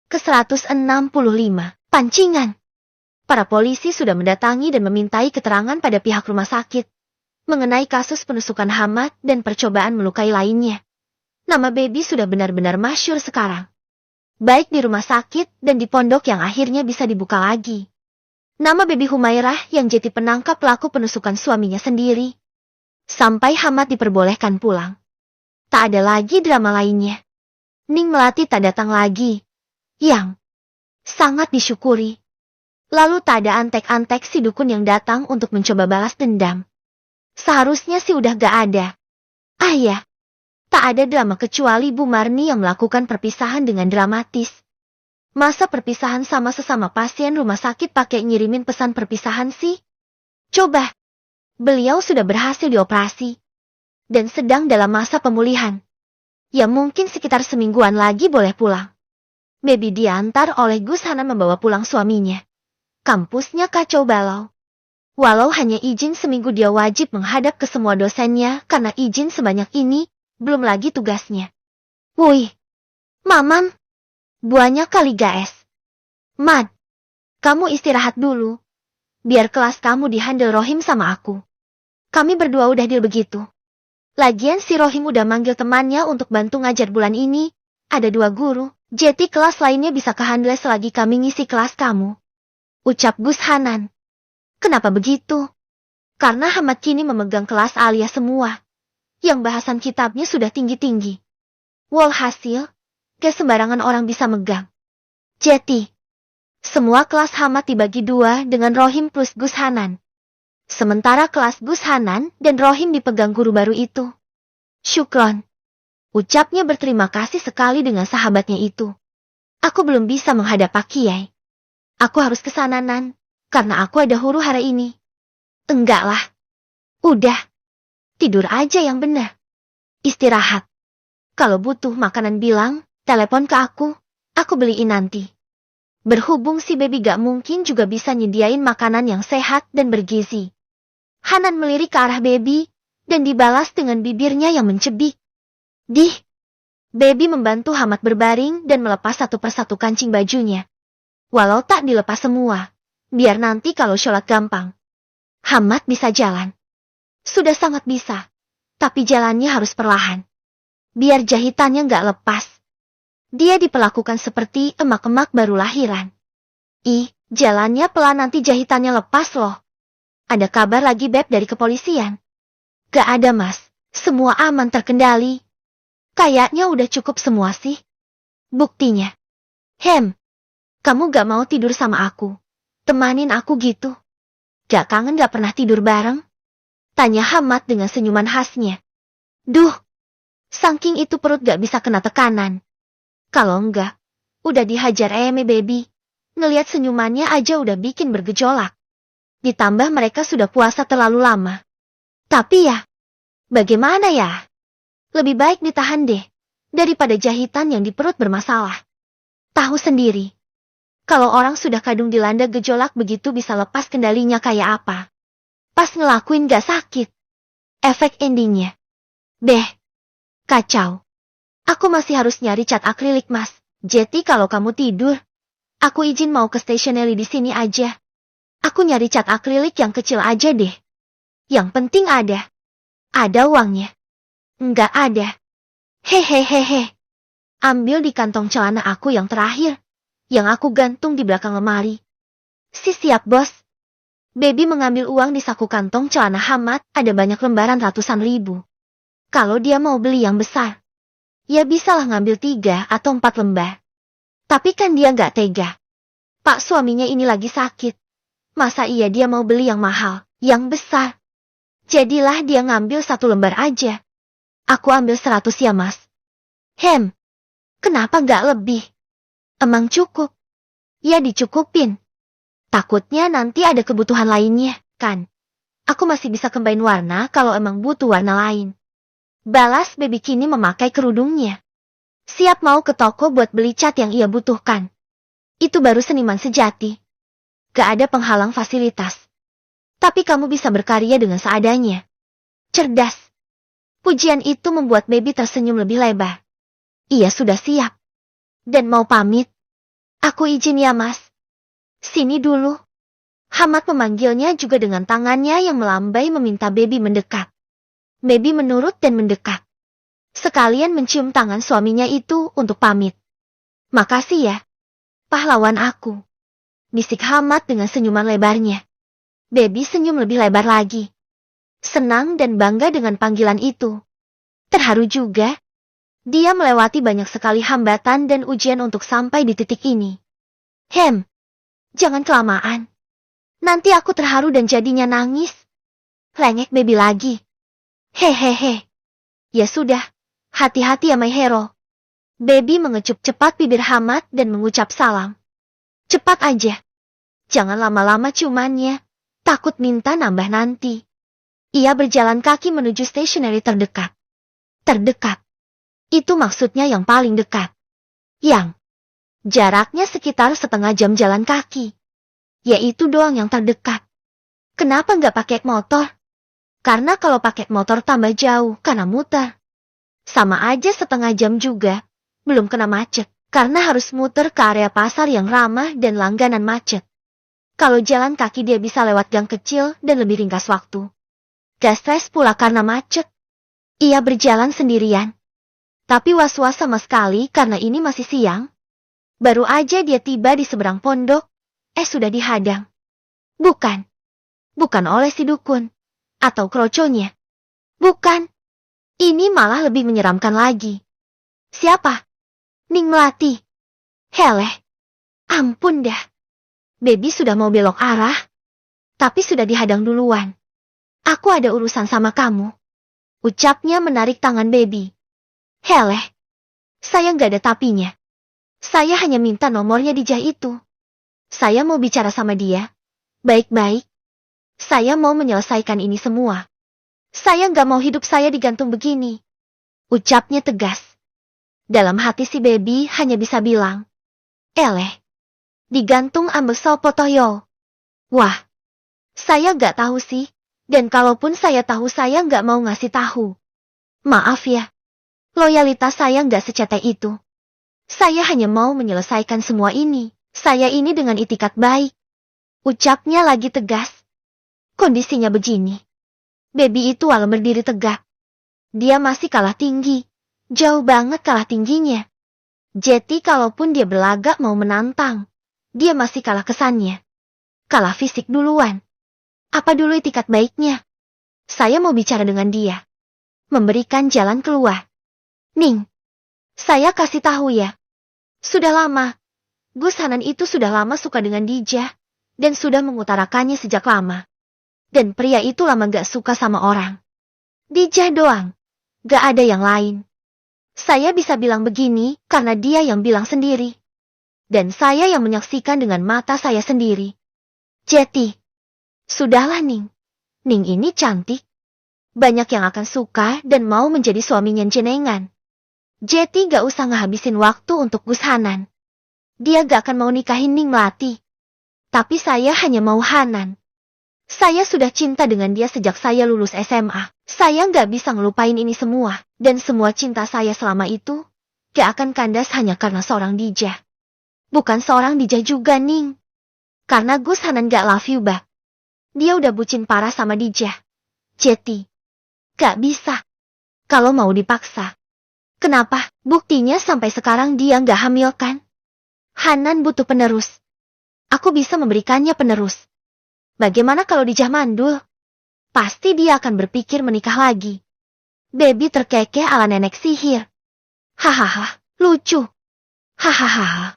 Ke-165, pancingan. Para polisi sudah mendatangi dan memintai keterangan pada pihak rumah sakit mengenai kasus penusukan Hamad dan percobaan melukai lainnya. Nama Baby sudah benar-benar masyhur sekarang. Baik di rumah sakit dan di pondok yang akhirnya bisa dibuka lagi. Nama Baby Humairah yang jadi penangkap pelaku penusukan suaminya sendiri. Sampai Hamad diperbolehkan pulang. Tak ada lagi drama lainnya. Ning Melati tak datang lagi. Yang sangat disyukuri. Lalu tak ada antek-antek si dukun yang datang untuk mencoba balas dendam. Seharusnya sih udah gak ada. Ah ya, tak ada drama kecuali Bu Marni yang melakukan perpisahan dengan dramatis. Masa perpisahan sama sesama pasien rumah sakit pakai ngirimin pesan perpisahan sih? Coba, beliau sudah berhasil dioperasi. Dan sedang dalam masa pemulihan. Ya mungkin sekitar semingguan lagi boleh pulang. Baby diantar oleh Gus Hanan membawa pulang suaminya. Kampusnya kacau balau. Walau hanya izin seminggu dia wajib menghadap ke semua dosennya karena izin sebanyak ini, belum lagi tugasnya. Woi, Mamam, buahnya kali guys. Mad, kamu istirahat dulu. Biar kelas kamu dihandle Rohim sama aku. Kami berdua udah deal begitu. Lagian si Rohim udah manggil temannya untuk bantu ngajar bulan ini. Ada 2 guru, jadi kelas lainnya bisa kehandle selagi kami ngisi kelas kamu. Ucap Gus Hanan. Kenapa begitu? Karena Hamad kini memegang kelas alias semua. Yang bahasan kitabnya sudah tinggi-tinggi. Walhasil, gak sembarangan orang bisa megang. Jadi, semua kelas Hamad dibagi 2 dengan Rohim plus Gus Hanan. Sementara kelas Gus Hanan dan Rohim dipegang guru baru itu. Syukron. Ucapnya berterima kasih sekali dengan sahabatnya itu. Aku belum bisa menghadap Pak Kiai. Aku harus ke sana, Nan, karena aku ada huru hari ini. Enggak lah. Udah. Tidur aja yang benar. Istirahat. Kalau butuh makanan bilang, telepon ke aku beliin nanti. Berhubung si Baby gak mungkin juga bisa nyediain makanan yang sehat dan bergizi. Hanan melirik ke arah Baby, dan dibalas dengan bibirnya yang mencebik. Baby membantu Hamad berbaring dan melepas satu persatu kancing bajunya. Walau tak dilepas semua, biar nanti kalau sholat gampang. Hamad bisa jalan. Sudah sangat bisa, tapi jalannya harus perlahan. Biar jahitannya nggak lepas. Dia diperlakukan seperti emak-emak baru lahiran. Jalannya pelan nanti jahitannya lepas loh. Ada kabar lagi Beb dari kepolisian? Gak ada Mas, semua aman terkendali. Kayaknya udah cukup semua sih. Buktinya. Kamu gak mau tidur sama aku? Temanin aku gitu? Gak kangen gak pernah tidur bareng? Tanya Hamad dengan senyuman khasnya. Duh, saking itu perut gak bisa kena tekanan. Kalau enggak, udah dihajar Baby. Ngeliat senyumannya aja udah bikin bergejolak. Ditambah mereka sudah puasa terlalu lama. Tapi ya, bagaimana ya? Lebih baik ditahan deh, daripada jahitan yang di perut bermasalah. Tahu sendiri. Kalau orang sudah kadung dilanda gejolak begitu bisa lepas kendalinya kayak apa. Pas ngelakuin gak sakit. Efek endingnya. Kacau. Aku masih harus nyari cat akrilik Mas. Jadi kalau kamu tidur, aku izin mau ke stationery di sini aja. Aku nyari cat akrilik yang kecil aja deh. Yang penting ada. Ada uangnya. Enggak ada. Hehehehe. Ambil di kantong celana aku yang terakhir. Yang aku gantung di belakang lemari. Siap bos. Baby mengambil uang di saku kantong celana Hamad, ada banyak lembaran ratusan ribu. Kalau dia mau beli yang besar, ya bisalah ngambil 3 atau 4 lembar. Tapi kan dia nggak tega. Pak suaminya ini lagi sakit. Masa iya dia mau beli yang mahal, yang besar? Jadilah dia ngambil 1 lembar aja. Aku ambil 100 ya Mas. Kenapa nggak lebih? Emang cukup? Ya dicukupin. Takutnya nanti ada kebutuhan lainnya, kan? Aku masih bisa combine warna kalau emang butuh warna lain. Balas Baby kini memakai kerudungnya. Siap mau ke toko buat beli cat yang ia butuhkan. Itu baru seniman sejati. Gak ada penghalang fasilitas. Tapi kamu bisa berkarya dengan seadanya. Cerdas. Pujian itu membuat Baby tersenyum lebih lebar. Ia sudah siap. Dan mau pamit. Aku izin ya mas. Sini dulu. Hamad memanggilnya juga dengan tangannya yang melambai meminta Baby mendekat. Baby menurut dan mendekat. Sekalian mencium tangan suaminya itu untuk pamit. Makasih ya, pahlawan aku. Bisik Hamad dengan senyuman lebarnya. Baby senyum lebih lebar lagi. Senang dan bangga dengan panggilan itu. Terharu juga. Dia melewati banyak sekali hambatan dan ujian untuk sampai di titik ini. Jangan kelamaan. Nanti aku terharu dan jadinya nangis. Lengek Baby lagi. Hehehe. Ya sudah, hati-hati ya my hero. Baby mengecup cepat bibir Hamad dan mengucap salam. Cepat aja. Jangan lama-lama ciumannya. Takut minta nambah nanti. Ia berjalan kaki menuju stationery terdekat. Terdekat. Itu maksudnya yang paling dekat. Yang jaraknya sekitar setengah jam jalan kaki. Yaitu doang yang terdekat. Kenapa nggak pakai motor? Karena kalau pakai motor tambah jauh karena muter. Sama aja setengah jam juga. Belum kena macet. Karena harus muter ke area pasar yang ramah dan langganan macet. Kalau jalan kaki dia bisa lewat gang kecil dan lebih ringkas waktu. Gak stres pula karena macet. Ia berjalan sendirian. Tapi was-was sama sekali karena ini masih siang. Baru aja dia tiba di seberang pondok. Sudah dihadang. Bukan oleh si dukun. Atau kroconya. Bukan. Ini malah lebih menyeramkan lagi. Siapa? Ning Melati. Heleh. Ampun dah. Baby sudah mau belok arah. Tapi sudah dihadang duluan. Aku ada urusan sama kamu. Ucapnya menarik tangan Baby. Heleh. Saya nggak ada tapinya. Saya hanya minta nomornya Dijah itu. Saya mau bicara sama dia. Baik-baik. Saya mau menyelesaikan ini semua. Saya nggak mau hidup saya digantung begini. Ucapnya tegas. Dalam hati si Baby hanya bisa bilang. Eleh. Digantung ambek sopo toyo. Wah. Saya nggak tahu sih. Dan kalaupun saya tahu saya nggak mau ngasih tahu. Maaf ya. Loyalitas saya nggak secetek itu. Saya hanya mau menyelesaikan semua ini. Saya ini dengan itikat baik. Ucapnya lagi tegas. Kondisinya begini. Baby itu walau berdiri tegak. Dia masih kalah tinggi. Jauh banget kalah tingginya. Jadi kalaupun dia berlagak mau menantang. Dia masih kalah kesannya. Kalah fisik duluan. Apa dulu itikat baiknya? Saya mau bicara dengan dia. Memberikan jalan keluar. Ning. Saya kasih tahu ya. Sudah lama. Gus Hanan itu sudah lama suka dengan Dijah. Dan sudah mengutarakannya sejak lama. Dan pria itu lama gak suka sama orang. Dijah doang. Gak ada yang lain. Saya bisa bilang begini karena dia yang bilang sendiri. Dan saya yang menyaksikan dengan mata saya sendiri. Jeti. Sudahlah Ning. Ning ini cantik. Banyak yang akan suka dan mau menjadi suaminya jenengan. Jeti gak usah ngehabisin waktu untuk Gus Hanan. Dia gak akan mau nikahin Ning Melati. Tapi saya hanya mau Hanan. Saya sudah cinta dengan dia sejak saya lulus SMA. Saya gak bisa ngelupain ini semua. Dan semua cinta saya selama itu gak akan kandas hanya karena seorang Dijah. Bukan seorang Dijah juga Ning. Karena Gus Hanan gak love you back. Dia udah bucin parah sama Dijah. Jeti. Gak bisa. Kalau mau dipaksa. Kenapa? Buktinya sampai sekarang dia gak hamil kan? Hanan butuh penerus. Aku bisa memberikannya penerus. Bagaimana kalau Dijah mandul? Pasti dia akan berpikir menikah lagi. Baby terkekeh ala nenek sihir. Hahaha, lucu. Hahaha.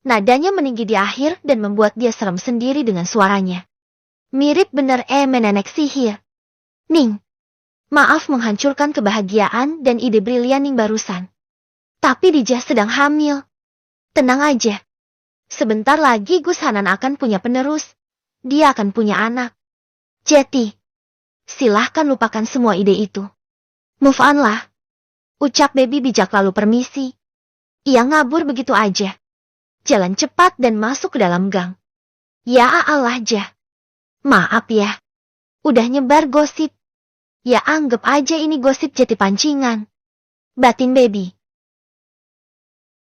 Nadanya meninggi di akhir dan membuat dia serem sendiri dengan suaranya. Mirip bener nenek sihir. Ning. Maaf menghancurkan kebahagiaan dan ide brilian Ning barusan. Tapi Dijah sedang hamil. Tenang aja. Sebentar lagi Gus Hanan akan punya penerus. Dia akan punya anak. Jeti. Silahkan lupakan semua ide itu. Move on lah. Ucap Baby bijak lalu permisi. Ia ngabur begitu aja. Jalan cepat dan masuk ke dalam gang. Ya Allah Jah. Maaf ya. Udah nyebar gosip. Ya anggap aja ini gosip jadi pancingan. Batin Baby.